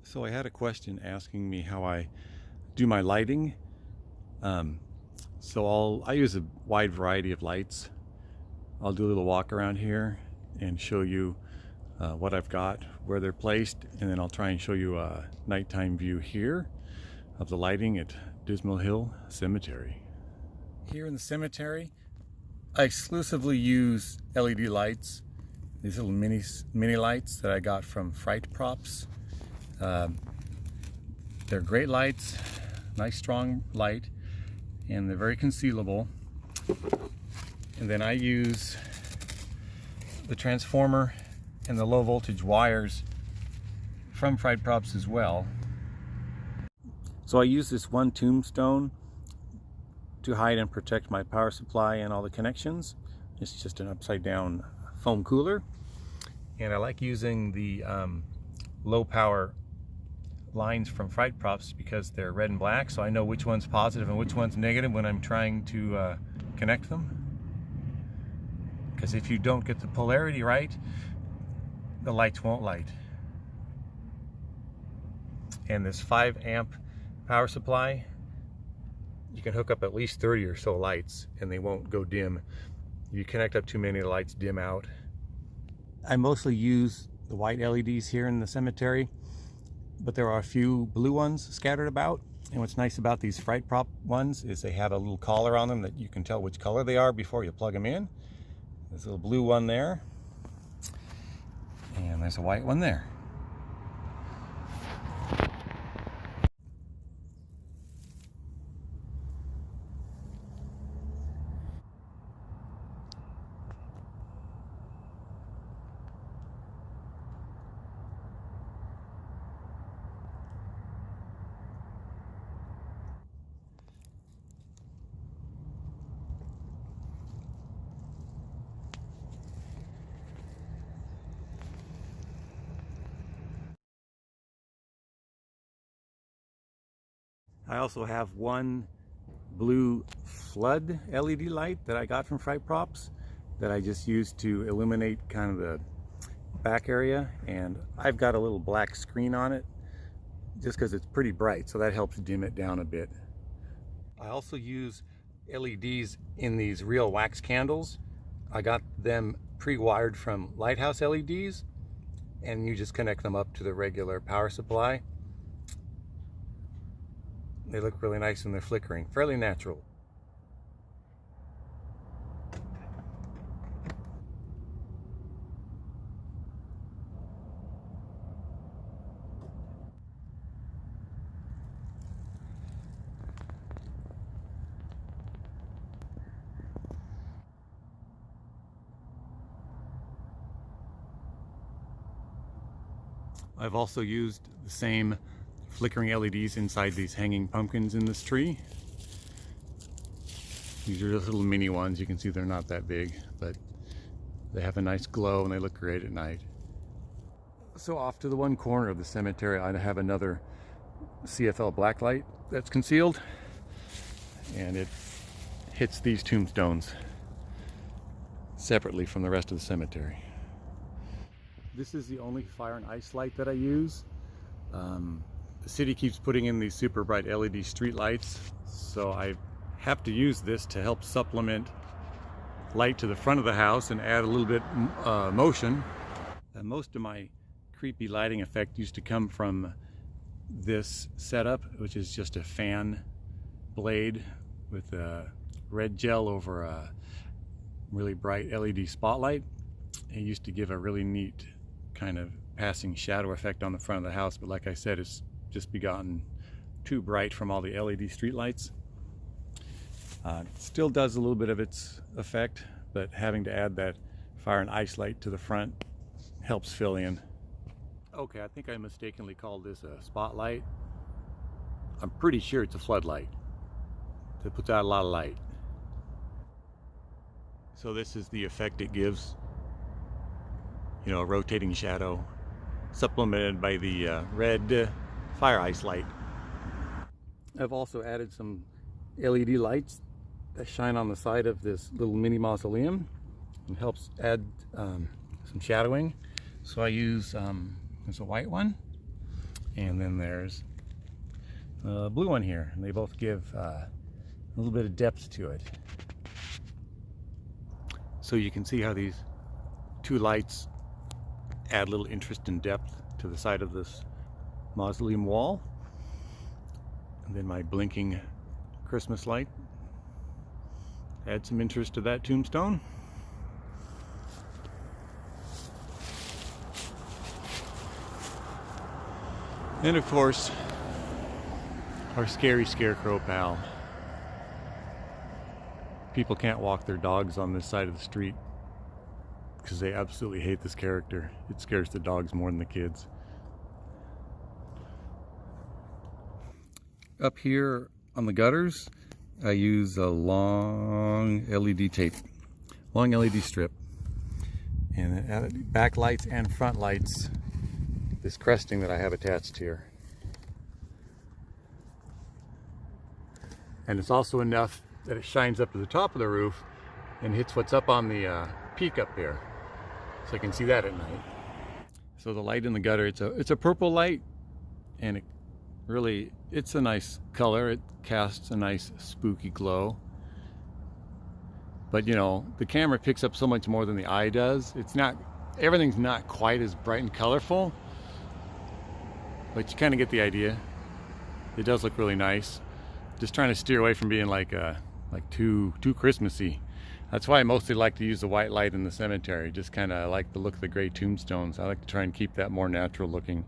So I had a question asking me how I do my lighting. I use a wide variety of lights. I'll do a little walk around here and show you what I've got, where they're placed, and then I'll try and show you a nighttime view here of the lighting at Dismal Hill Cemetery. Here in the cemetery, I exclusively use LED lights. These little mini lights that I got from Fright Props. They're great lights, nice strong light, and they're very concealable. And then I use the transformer and the low voltage wires from Fright Props as well. So I use this one tombstone to hide and protect my power supply and all the connections. It's just an upside down foam cooler. And I like using the low power lines from Fright Props because they're red and black, so I know which one's positive and which one's negative when I'm trying to connect them. Because if you don't get the polarity right, the lights won't light. And this 5 amp power supply, you can hook up at least 30 or so lights and they won't go dim. If you connect up too many, the lights dim out. I mostly use the white LEDs here in the cemetery, but there are a few blue ones scattered about. And what's nice about these Fright Prop ones is they have a little collar on them that you can tell which color they are before you plug them in. There's a little blue one there, and there's a white one there. I also have one blue flood LED light that I got from Fright Props that I just use to illuminate kind of the back area, and I've got a little black screen on it just because it's pretty bright, so that helps dim it down a bit. I also use LEDs in these real wax candles. I got them pre-wired from Lighthouse LEDs, and you just connect them up to the regular power supply. They look really nice when they're flickering, fairly natural. I've also used the same flickering LEDs inside these hanging pumpkins in this tree. These are just little mini ones. You can see they're not that big, but they have a nice glow and they look great at night. So off to the one corner of the cemetery, I have another CFL blacklight that's concealed, and it hits these tombstones separately from the rest of the cemetery. This is the only fire and ice light that I use. The city keeps putting in these super bright LED street lights, so I have to use this to help supplement light to the front of the house and add a little bit motion. Most of my creepy lighting effect used to come from this setup, which is just a fan blade with a red gel over a really bright LED spotlight. It used to give a really neat kind of passing shadow effect on the front of the house, but like I said, it's just gotten too bright from all the LED street lights. Still does a little bit of its effect, but having to add that fire and ice light to the front helps fill in. Okay, I think I mistakenly called this a spotlight. I'm pretty sure it's a floodlight that puts out a lot of light. So this is the effect it gives. You know, a rotating shadow supplemented by the red fire ice light. I've also added some LED lights that shine on the side of this little mini mausoleum and helps add some shadowing. So I use there's a white one And then there's a blue one here, and they both give a little bit of depth to it. So you can see how these two lights add a little interest and depth to the side of this mausoleum wall. And then my blinking Christmas light adds some interest to that tombstone. And of course, our scary scarecrow pal. People can't walk their dogs on this side of the street because they absolutely hate this character. It scares the dogs more than the kids. Up here on the gutters, I use a long LED tape, long LED strip, and it added back lights and front lights, this cresting that I have attached here. And it's also enough that it shines up to the top of the roof and hits what's up on the peak up here, so I can see that at night. So the light in the gutter, it's a purple light, and it's a nice color. It casts a nice spooky glow. But you know, the camera picks up so much more than the eye does. Everything's not quite as bright and colorful, but you kind of get the idea. It does look really nice. Just trying to steer away from being like too Christmassy. That's why I mostly like to use the white light in the cemetery. Just kind of like the look of the gray tombstones. I like to try and keep that more natural looking.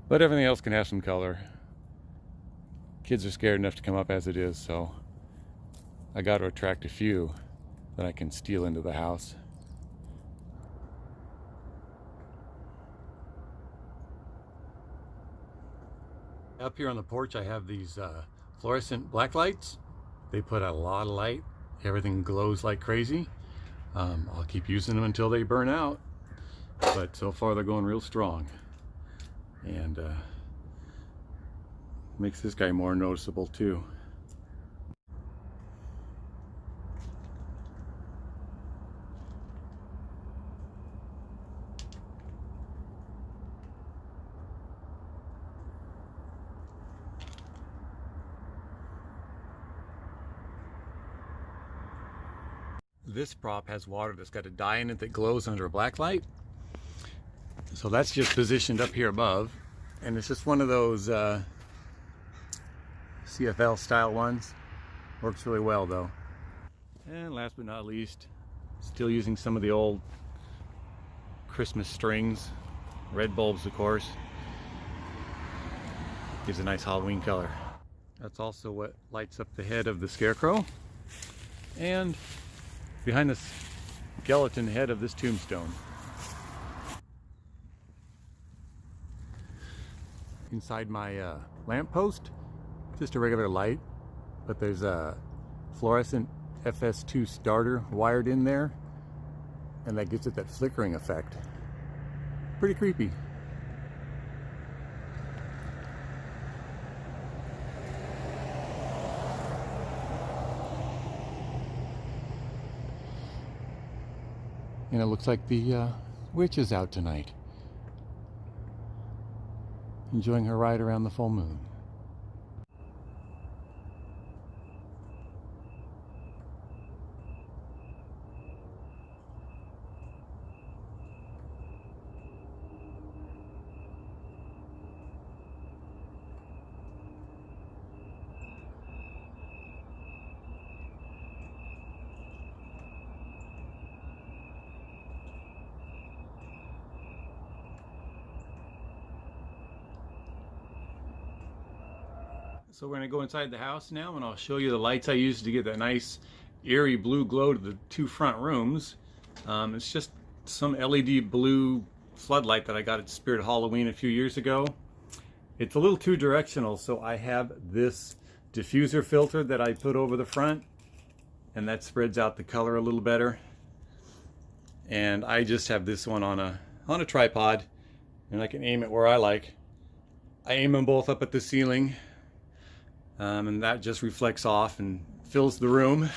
But everything else can have some color. Kids are scared enough to come up as it is, so I got to attract a few that I can steal into the house. Up here on the porch, I have these fluorescent black lights. They put out a lot of light. Everything glows like crazy. I'll keep using them until they burn out, but so far they're going real strong, and makes this guy more noticeable too. This prop has water that's got a dye in it that glows under a black light. So that's just positioned up here above, and it's just one of those CFL style ones. Works really well though. And last but not least, still using some of the old Christmas strings, red bulbs of course. Gives a nice Halloween color. That's also what lights up the head of the scarecrow, and behind the skeleton head of this tombstone. Inside my lamp post, just a regular light, but there's a fluorescent FS2 starter wired in there, and that gives it that flickering effect. Pretty creepy. And it looks like the witch is out tonight, enjoying her ride around the full moon. So we're going to go inside the house now, and I'll show you the lights I used to get that nice eerie blue glow to the two front rooms. It's just some LED blue floodlight that I got at Spirit Halloween a few years ago. It's a little too directional, so I have this diffuser filter that I put over the front, and that spreads out the color a little better. And I just have this one on a tripod, and I can aim it where I like. I aim them both up at the ceiling. And that just reflects off and fills the room.